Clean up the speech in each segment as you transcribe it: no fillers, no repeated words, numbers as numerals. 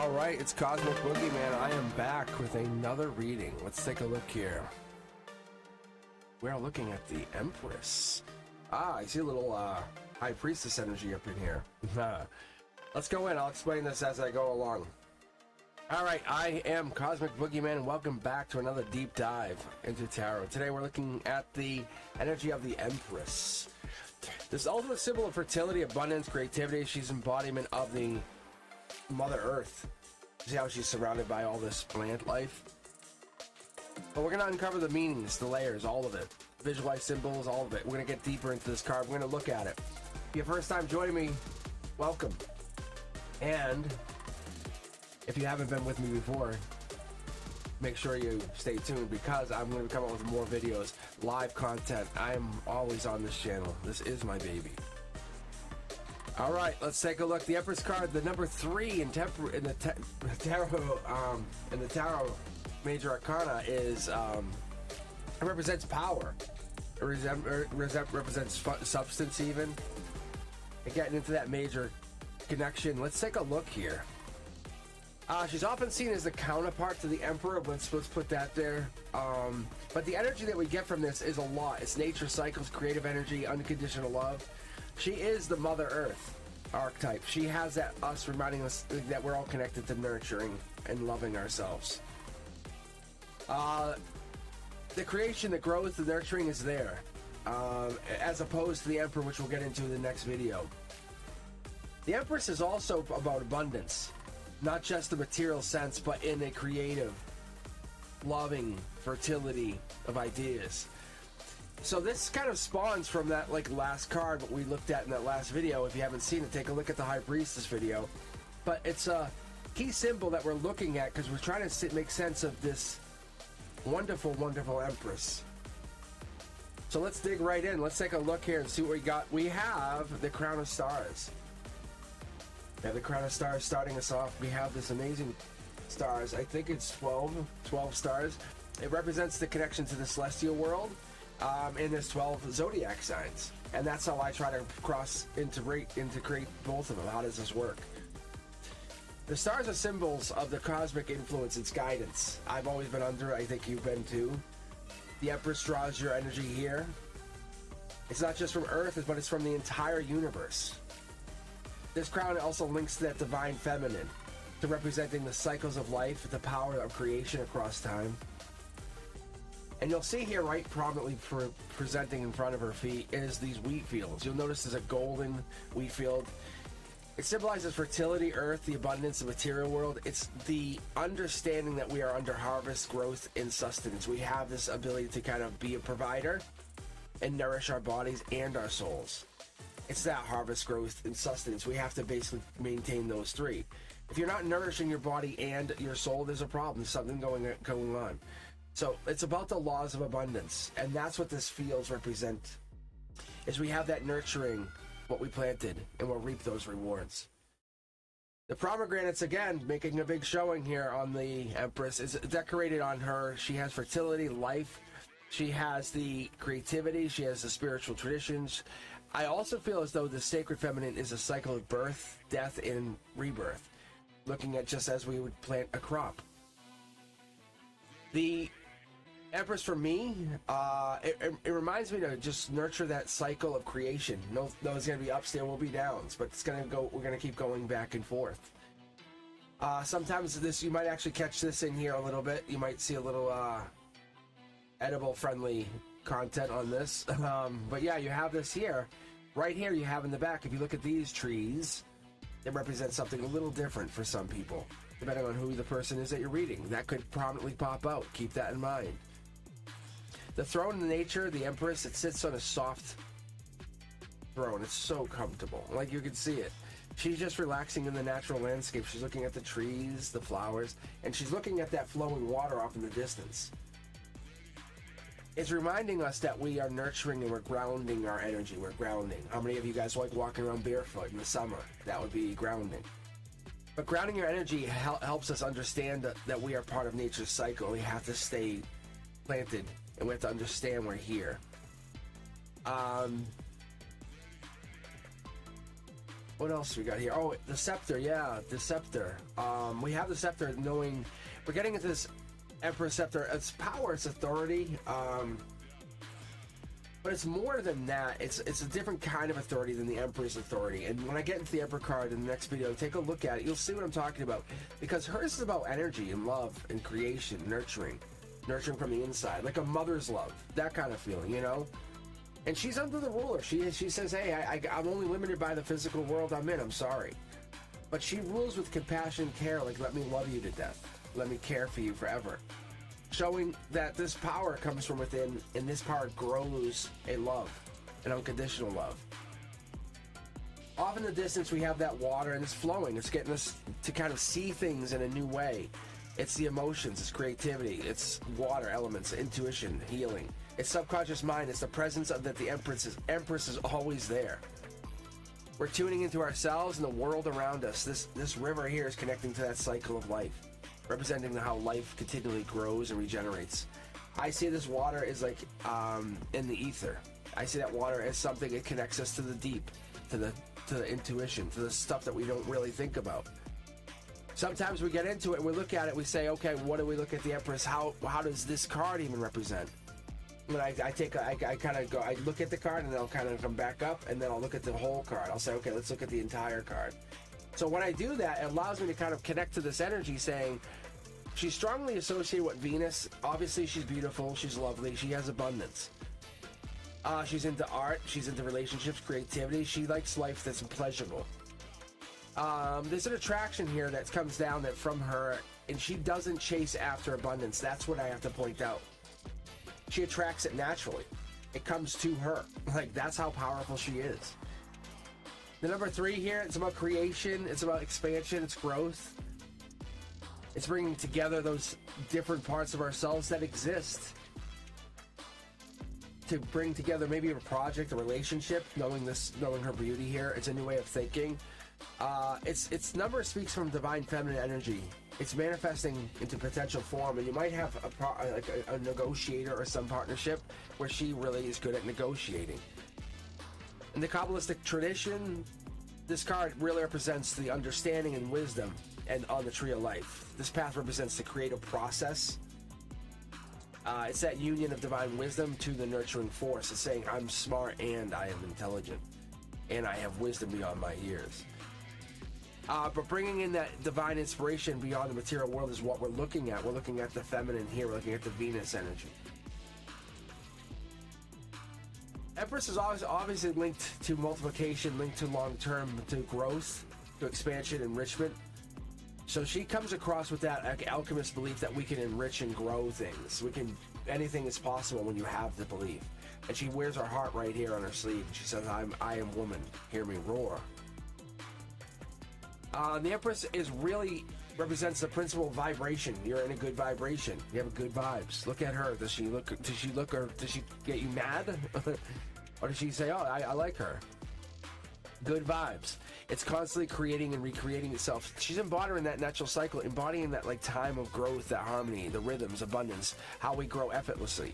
Alright, it's Cosmic Boogeyman. I am back with another reading. Let's take a look here. We are looking at the Empress. I see a little High Priestess energy up in here. Let's go in. I'll explain this as I go along. Alright, I am Cosmic Boogeyman, and welcome back to another deep dive into tarot. Today we're looking at the energy of the Empress. This ultimate symbol of fertility, abundance, creativity. She's embodiment of the Mother Earth. See how she's surrounded by all this plant life? But we're going to uncover the meanings, the layers, all of it. Visualize symbols, all of it. We're going to get deeper into this card. We're going to look at it. If you're first time joining me, welcome. And if you haven't been with me before, make sure you stay tuned because I'm going to come up with more videos, live content. I am always on this channel. This is my baby. All right, let's take a look. The Empress card, the number 3 in the tarot major arcana is it represents power. It represents substance even. And getting into that major connection, let's take a look here. She's often seen as the counterpart to the Emperor. Let's put that there. But the energy that we get from this is a lot. It's nature cycles, creative energy, unconditional love. She is the Mother Earth archetype. She has that us reminding us that we're all connected to nurturing and loving ourselves. The creation, the growth, the nurturing is there. As opposed to the Emperor, which we'll get into in the next video. The Empress is also about abundance. Not just the material sense, but in a creative, loving fertility of ideas. So this kind of spawns from that last card what we looked at in that last video. If you haven't seen it, take a look at the High Priestess video. But it's a key symbol that we're looking at because we're trying to make sense of this wonderful, wonderful Empress. So let's dig right in. Let's take a look here and see what we got. We have the Crown of Stars. We have the Crown of Stars starting us off. We have this amazing stars. I think it's 12 stars. It represents the connection to the celestial world. And there's 12 zodiac signs. And that's how I try to integrate both of them. How does this work? The stars are symbols of the cosmic influence. It's guidance. I've always been under. I think you've been too. The Empress draws your energy here. It's not just from Earth, but it's from the entire universe. This crown also links to that divine feminine, to representing the cycles of life, the power of creation across time. And you'll see here right prominently presenting in front of her feet is these wheat fields. You'll notice there's a golden wheat field. It symbolizes fertility, earth, the abundance, the material world. It's the understanding that we are under harvest, growth, and sustenance. We have this ability to kind of be a provider and nourish our bodies and our souls. It's that harvest, growth, and sustenance. We have to basically maintain those three. If you're not nourishing your body and your soul, there's a problem. There's something going on. So it's about the laws of abundance, and that's what this fields represent. Is we have that nurturing what we planted, and we'll reap those rewards. The pomegranates, again, making a big showing here on the Empress, is decorated on her. She has fertility, life. She has the creativity. She has the spiritual traditions. I also feel as though the sacred feminine is a cycle of birth, death, and rebirth. Looking at just as we would plant a crop. The Empress, for me, it reminds me to just nurture that cycle of creation. No, there's going to be ups, there will be downs, but it's going to go. We're going to keep going back and forth. Sometimes you might actually catch this in here a little bit. You might see a little edible friendly content on this. But yeah, you have this here. Right here you have in the back, if you look at these trees, it represents something a little different for some people. Depending on who the person is that you're reading. That could prominently pop out. Keep that in mind. The throne in nature, the Empress, it sits on a soft throne. It's so comfortable. Like you can see it. She's just relaxing in the natural landscape. She's looking at the trees, the flowers, and she's looking at that flowing water off in the distance. It's reminding us that we are nurturing and we're grounding our energy. We're grounding. How many of you guys like walking around barefoot in the summer? That would be grounding. But grounding your energy helps us understand that we are part of nature's cycle. We have to stay planted and we have to understand we're here. What else we got here? Oh, the scepter. Yeah, the scepter. We have the scepter, knowing we're getting into this Empress scepter. It's power, it's authority. But it's more than that. It's a different kind of authority than the Emperor's authority. And when I get into the Emperor card in the next video, take a look at it. You'll see what I'm talking about. Because hers is about energy and love and creation, nurturing from the inside, like a mother's love, that kind of feeling, you know. And she's under the ruler. She says, hey, I'm only limited by the physical world I'm in. I'm sorry. But she rules with compassion and care, like, let me love you to death. Let me care for you forever. Showing that this power comes from within, and this power grows a love, an unconditional love. Off in the distance, we have that water, and it's flowing. It's getting us to kind of see things in a new way. It's the emotions, it's creativity, it's water elements, intuition, healing. It's subconscious mind. It's the presence of that the Empress is always there. We're tuning into ourselves and the world around us. This river here is connecting to that cycle of life, representing how life continually grows and regenerates. I see this water is like in the ether. I see that water as something that connects us to the deep, to the intuition, to the stuff that we don't really think about. Sometimes we get into it and we look at it, we say, okay, what do we look at the Empress? How does this card even represent? When I kind of go, I look at the card and then I'll kind of come back up and then I'll look at the whole card. I'll say, okay, let's look at the entire card. So when I do that, it allows me to kind of connect to this energy, saying she's strongly associated with Venus. Obviously, she's beautiful, she's lovely, she has abundance. She's into art, she's into relationships, creativity. She likes life that's pleasurable. There's an attraction here that comes down that from her, and she doesn't chase after abundance. That's what I have to point out. She attracts it naturally. It comes to her. Like, that's how powerful she is. The number 3 here, it's about creation, it's about expansion, it's growth. It's bringing together those different parts of ourselves that exist. To bring together maybe a project, a relationship, knowing her beauty here. It's a new way of thinking. Its number speaks from divine feminine energy. It's manifesting into potential form, and you might have a negotiator or some partnership where she really is good at negotiating. In the Kabbalistic tradition, this card really represents the understanding and wisdom and on the tree of life. This path represents the creative process. It's that union of divine wisdom to the nurturing force. It's saying, I'm smart and I am intelligent, and I have wisdom beyond my years. But bringing in that divine inspiration beyond the material world is what we're looking at. We're looking at the feminine here. We're looking at the Venus energy. Empress is obviously linked to multiplication, linked to long-term, to growth, to expansion, enrichment. So she comes across with that alchemist belief that we can enrich and grow things. Anything is possible when you have the belief. And she wears her heart right here on her sleeve. She says, I am woman, hear me roar. The Empress represents the principle of vibration. You're in a good vibration. You have good vibes. Look at her. Does she get you mad? Or does she say, oh, I like her? Good vibes. It's constantly creating and recreating itself. She's embodying that natural cycle, embodying that like time of growth, that harmony, the rhythms, abundance, how we grow effortlessly.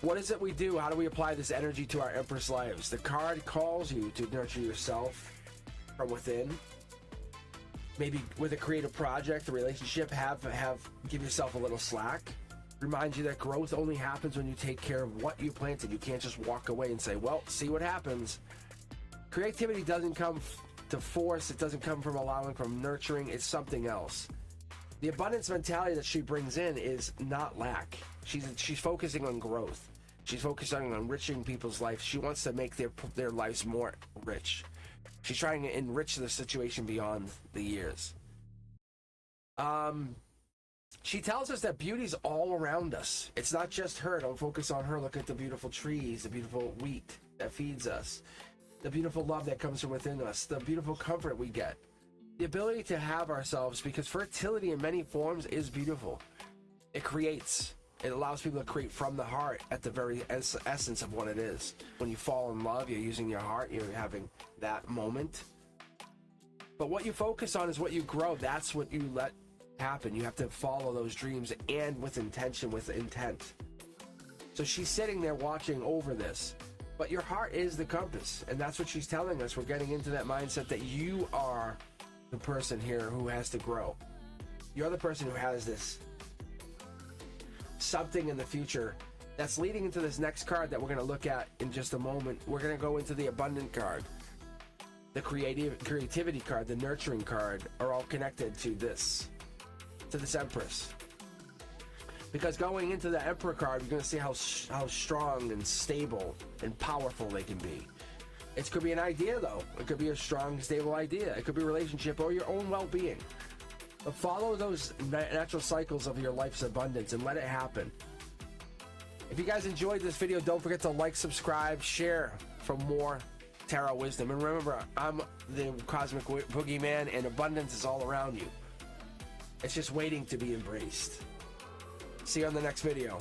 What is it we do? How do we apply this energy to our Empress lives? The card calls you to nurture yourself from within. Maybe with a creative project, a relationship, give yourself a little slack. Remind you that growth only happens when you take care of what you planted. You can't just walk away and say, well, see what happens. Creativity doesn't come to force. It doesn't come from allowing, from nurturing. It's something else. The abundance mentality that she brings in is not lack. She's focusing on growth. She's focusing on enriching people's lives. She wants to make their lives more rich. She's trying to enrich the situation beyond the years. She tells us that beauty's all around us. It's not just her. Don't focus on her. Look at the beautiful trees, the beautiful wheat that feeds us, the beautiful love that comes from within us, the beautiful comfort we get, the ability to have ourselves, because fertility in many forms is beautiful. It creates. It allows people to create from the heart at the very essence of what it is. When you fall in love, you're using your heart, you're having that moment. But what you focus on is what you grow. That's what you let happen. You have to follow those dreams, and with intention, with intent. So she's sitting there watching over this. But your heart is the compass, and that's what she's telling us. We're getting into that mindset that you are the person here who has to grow. You're the person who has this something in the future that's leading into this next card that we're going to look at in just a moment. We're going to go into the abundant card, the creativity card, the nurturing card are all connected to this Empress. Because going into the Emperor card, you're going to see how strong and stable and powerful they can be. It could be an idea, though. It could be a strong, stable idea. It could be a relationship or your own well-being. But follow those natural cycles of your life's abundance and let it happen. If you guys enjoyed this video, don't forget to like, subscribe, share for more tarot wisdom. And remember, I'm the Cosmic Boogeyman, and abundance is all around you. It's just waiting to be embraced. See you on the next video.